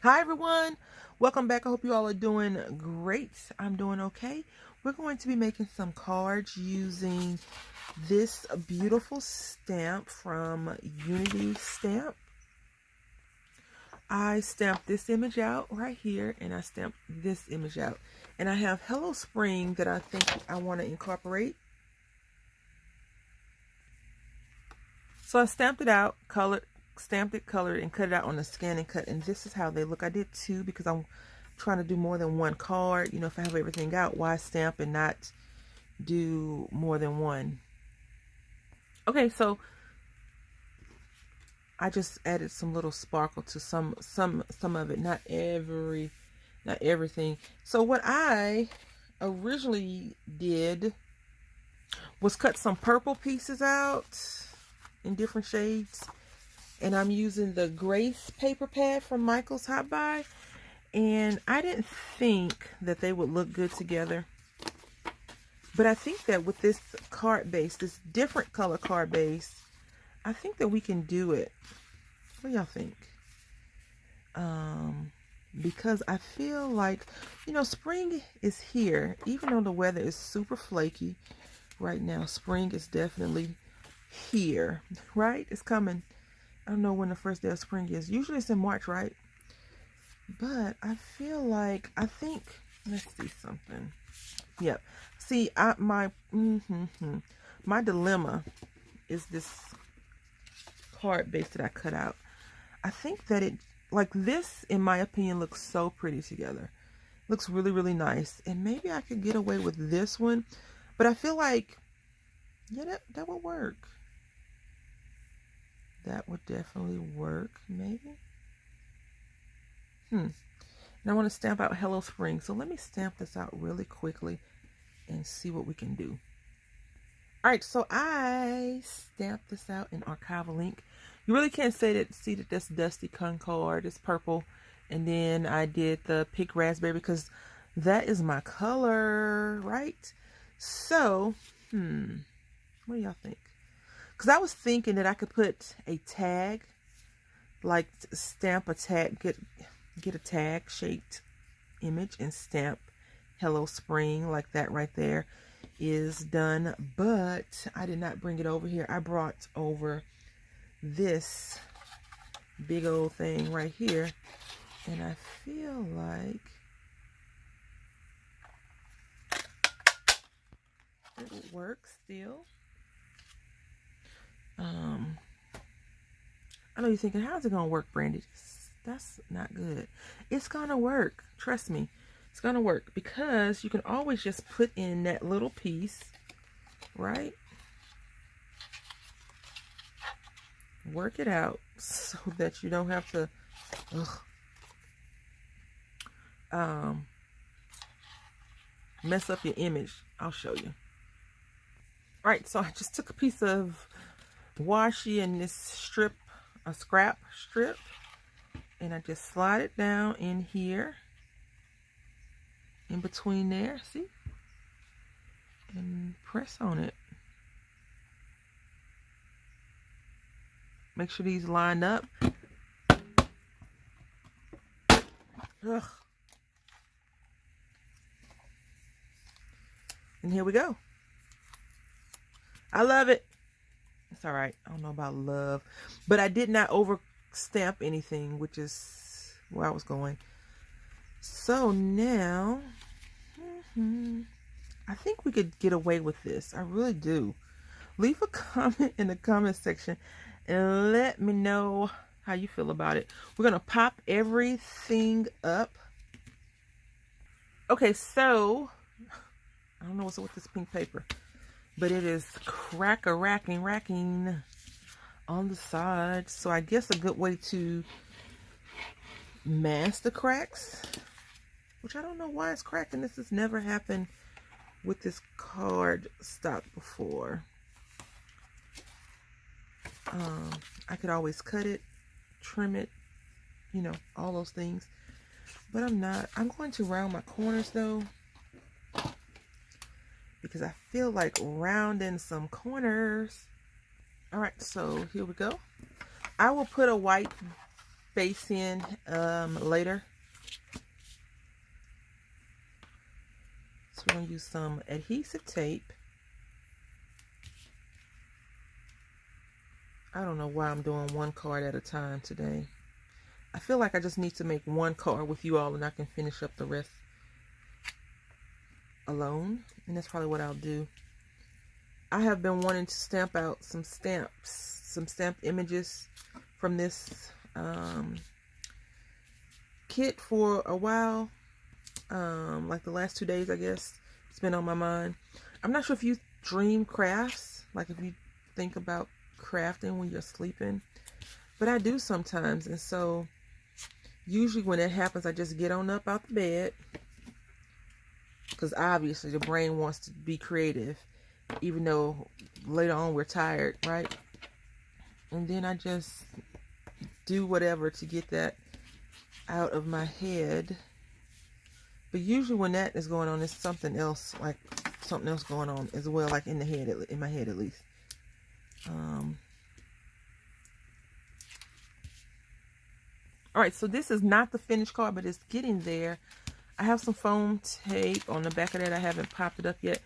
Hi everyone, welcome back. I hope you all are doing great. I'm doing okay. We're going to be making some cards using this beautiful stamp from Unity Stamp. I stamped this image out right here, and I stamped this image out, and I have Hello Spring that I think I want to incorporate. So I stamped it out, stamped it, colored, and cut it out on the scan and cut. And this is how they look. I did two because I'm trying to do more than one card. You know, if I have everything out, why stamp and not do more than one? Okay, so I just added some little sparkle to some of it, not everything. So what I originally did was cut some purple pieces out in different shades, and I'm using the Grace paper pad from Michael's Hot Buy, and I didn't think that they would look good together, but I think that with this card base, this different color card base, I think that we can do it. What do y'all think? Because I feel like, you know, spring is here. Even though the weather is super flaky right now, spring is definitely here, right? It's coming. I don't know when the first day of spring is. Usually it's in March, right? But I feel like, let's see something. Yep. See, my dilemma is this card base that I cut out. I think that it, like this, in my opinion, looks so pretty together. Looks really, really nice. And maybe I could get away with this one. But I feel like, yeah, that would work. That would definitely work, maybe. And I want to stamp out Hello Spring. So let me stamp this out really quickly and see what we can do. All right, so I stamped this out in Archival ink. You really can't see that this Dusty Concord is purple. And then I did the Pink Raspberry because that is my color, right? So, what do y'all think? Because I was thinking that I could put a tag, like stamp a tag, get a tag shaped image and stamp Hello Spring like that right there is done. But I did not bring it over here. I brought over this big old thing right here, and I feel like it would work still. I know you're thinking, how's it gonna work, Brandy? That's not good. It's gonna work. Trust me. It's gonna work because you can always just put in that little piece, right? Work it out so that you don't have to mess up your image. I'll show you. All right, so I just took a piece of washi and this strip, a scrap strip, and I just slide it down in here, in between there, see? And press on it. Make sure these line up. Ugh. And here we go. I love it. It's all right. I don't know about love, but I did not over stamp anything, which is where I was going. So now, I think we could get away with this. I really do. Leave a comment in the comment section and let me know how you feel about it. We're going to pop everything up. Okay, so I don't know what's up with this pink paper, but it is racking on the sides. So I guess a good way to mask the cracks, which I don't know why it's cracking. This has never happened with this card stock before. I could always cut it, trim it, you know, all those things. But I'm not. I'm going to round my corners though, because I feel like rounding some corners. All right, so here we go. I will put a white face in later. So we're going to use some adhesive tape. I don't know why I'm doing one card at a time today. I feel like I just need to make one card with you all and I can finish up the rest alone. And that's probably what I'll do. I have been wanting to stamp out some stamps, some stamped images from this kit for a while. Like the last 2 days, I guess. It's been on my mind. I'm not sure if you dream crafts, like if you think about crafting when you're sleeping, but I do sometimes. And so usually when that happens, I just get on up out the bed, because obviously the brain wants to be creative, even though later on we're tired, right? And then I just do whatever to get that out of my head. But usually when that is going on, it's something else, like something else going on as well, like in the head, in my head at least. All right, so this is not the finished card, but it's getting there. I have some foam tape on the back of that. I haven't popped it up yet,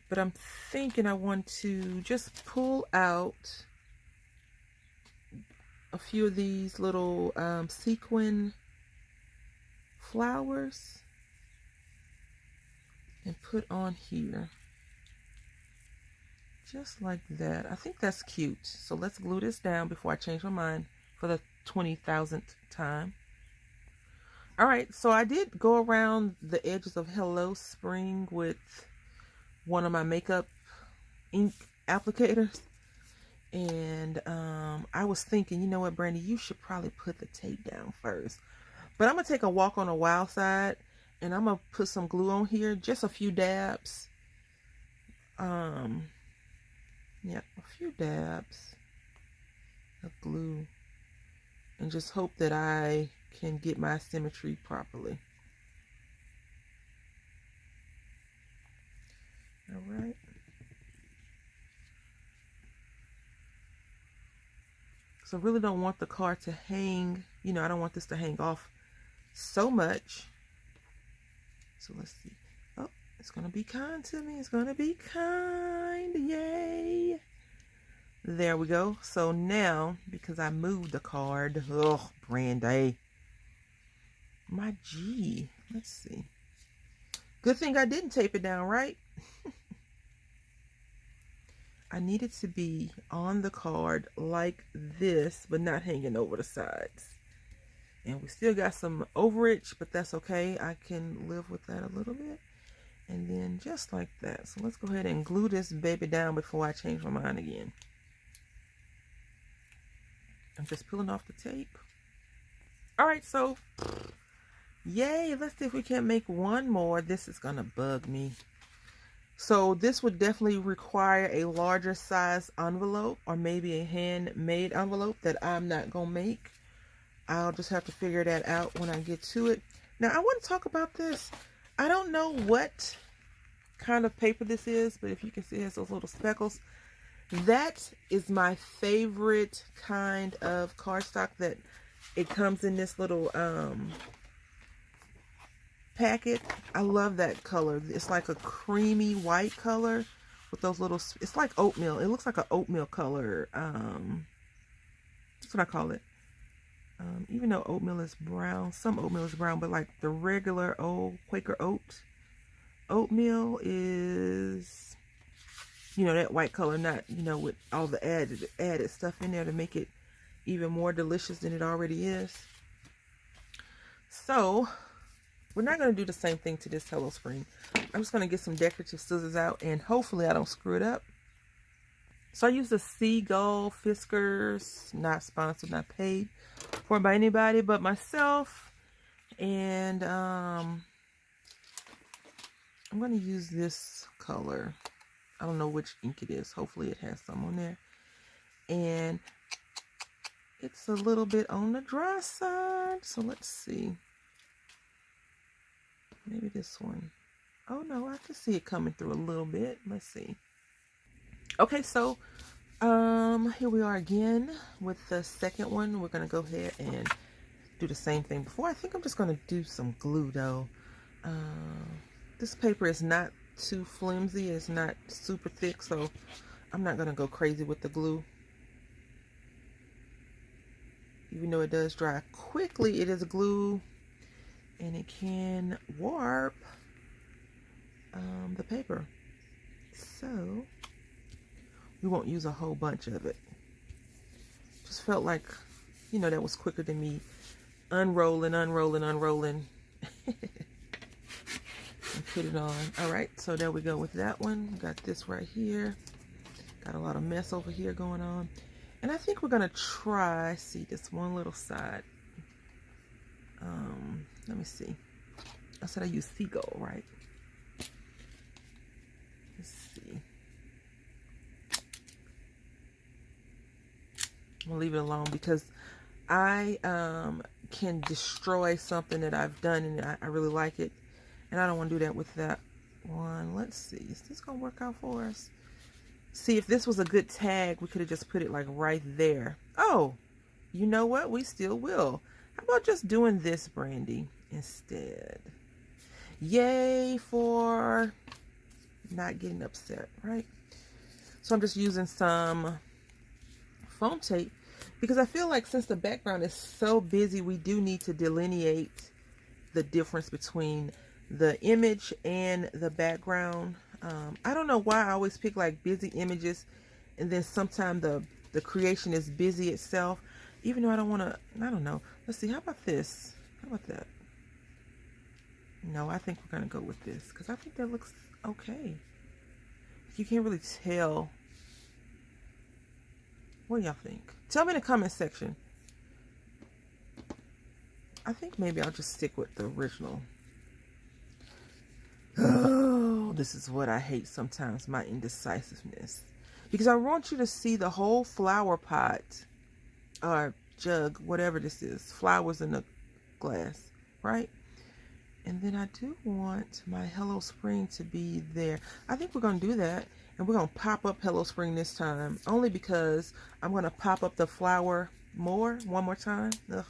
but I'm thinking I want to just pull out a few of these little sequin flowers and put on here. Just like that. I think that's cute. So let's glue this down before I change my mind for the 20,000th time. All right, so I did go around the edges of Hello Spring with one of my makeup ink applicators. And I was thinking, you know what, Brandy, you should probably put the tape down first. But I'm going to take a walk on the wild side, and I'm going to put some glue on here, just a few dabs. Yeah, a few dabs of glue, and just hope that I can get my symmetry properly. All right. So I really don't want the card to hang, you know, I don't want this to hang off so much. So let's see. Oh, it's going to be kind to me. It's going to be kind. Yay. There we go. So now, because I moved the card, oh, Brandy. My G. Let's see. Good thing I didn't tape it down, right? I need it to be on the card like this, but not hanging over the sides. And we still got some overage, but that's okay. I can live with that a little bit. And then just like that. So let's go ahead and glue this baby down before I change my mind again. I'm just peeling off the tape. All right, so yay. Let's see if we can make one more. This is going to bug me. So this would definitely require a larger size envelope, or maybe a handmade envelope that I'm not going to make. I'll just have to figure that out when I get to it. Now, I want to talk about this. I don't know what kind of paper this is, but if you can see, it has those little speckles. That is my favorite kind of cardstock, that it comes in this little packet. I love that color. It's like a creamy white color with those little, it's like oatmeal. It looks like an oatmeal color. That's what I call it. Even though oatmeal is brown, some oatmeal is brown, but like the regular old Quaker Oat oatmeal is, you know, that white color, not, you know, with all the added stuff in there to make it even more delicious than it already is. So we're not going to do the same thing to this Hello Spring. I'm just going to get some decorative scissors out, and hopefully I don't screw it up. So I use the Seagull Fiskars, not sponsored, not paid for by anybody but myself. And I'm going to use this color. I don't know which ink it is. Hopefully it has some on there. And it's a little bit on the dry side. So let's see. Maybe this one. Oh no, I can see it coming through a little bit. Let's see. Okay, so here we are again with the second one. We're going to go ahead and do the same thing before. I think I'm just going to do some glue though. This paper is not too flimsy. It's not super thick, so I'm not going to go crazy with the glue. Even though it does dry quickly, it is glue and it can warp the paper. So we won't use a whole bunch of it. Just felt like, you know, that was quicker than me unrolling and put it on. All right, so there we go with that one. Got this right here. Got a lot of mess over here going on. And I think we're gonna try, see this one little side. Let me see. I said I use Seagull, right? Let's see. I'm gonna leave it alone because I can destroy something that I've done and I really like it. And I don't want to do that with that one. Let's see. Is this gonna work out for us? See, if this was a good tag, we could have just put it like right there. Oh, you know what? We still will. How about just doing this, Brandy, instead? Yay for not getting upset, right? So I'm just using some foam tape because I feel like since the background is so busy, we do need to delineate the difference between the image and the background. I don't know why I always pick like busy images and then sometimes the creation is busy itself, even though I don't want to, I don't know. Let's see, how about this? How about that? No, I think we're going to go with this because I think that looks okay. You can't really tell. What do y'all think? Tell me in the comment section. I think maybe I'll just stick with the original. Oh, this is what I hate sometimes, my indecisiveness. Because I want you to see the whole flower pot or jug, whatever this is, flowers in the glass, right? And then I do want my Hello Spring to be there. I think we're going to do that. And we're going to pop up Hello Spring this time. Only because I'm going to pop up the flower one more time. Ugh.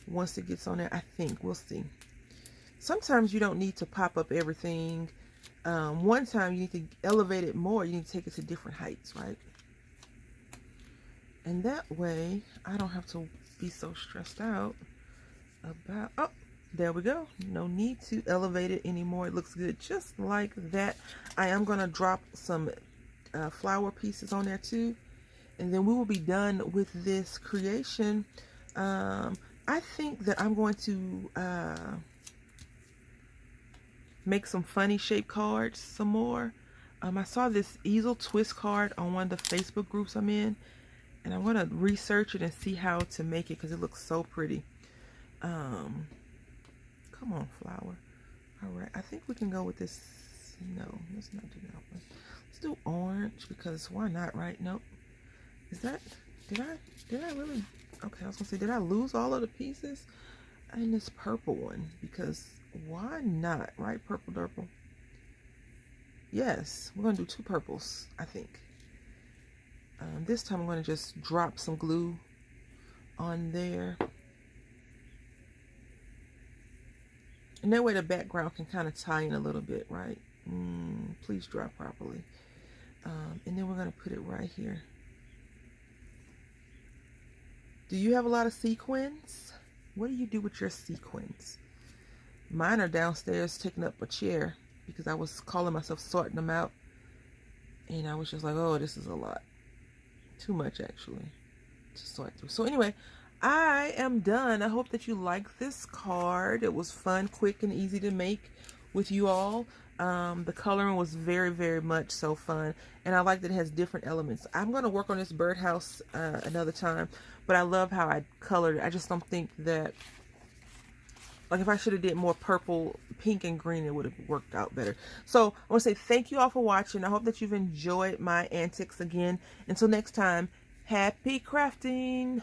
Once it gets on there, I think. We'll see. Sometimes you don't need to pop up everything. One time you need to elevate it more. You need to take it to different heights, right? And that way, I don't have to be so stressed out about... Oh, there we go. No need to elevate it anymore. It looks good just like that. I am going to drop some flower pieces on there too. And then we will be done with this creation. I think that I'm going to make some funny shape cards some more. I saw this easel twist card on one of the Facebook groups I'm in. And I'm going to research it and see how to make it because it looks so pretty. Come on, flower. All right, I think we can go with this. No, let's not do that one. Let's do orange because why not, right? Nope. Is that, did I really, okay, I was gonna say, did I lose all of the pieces in this purple one? Because why not, right? Purple Durple. Yes, we're gonna do 2 purples, I think. This time I'm gonna just drop some glue on there. And that way the background can kind of tie in a little bit, right? Please dry properly. And then we're going to put it right here. Do you have a lot of sequins? What do you do with your sequins? Mine are downstairs taking up a chair because I was calling myself sorting them out. And I was just like, oh, this is a lot. Too much, actually, to sort through. So anyway, I am done. I hope that you like this card. It was fun, quick, and easy to make with you all. The coloring was very, very much so fun. And I like that it has different elements. I'm going to work on this birdhouse another time. But I love how I colored it. I just don't think that... Like if I should have did more purple, pink, and green, it would have worked out better. So I want to say thank you all for watching. I hope that you've enjoyed my antics again. Until next time, happy crafting.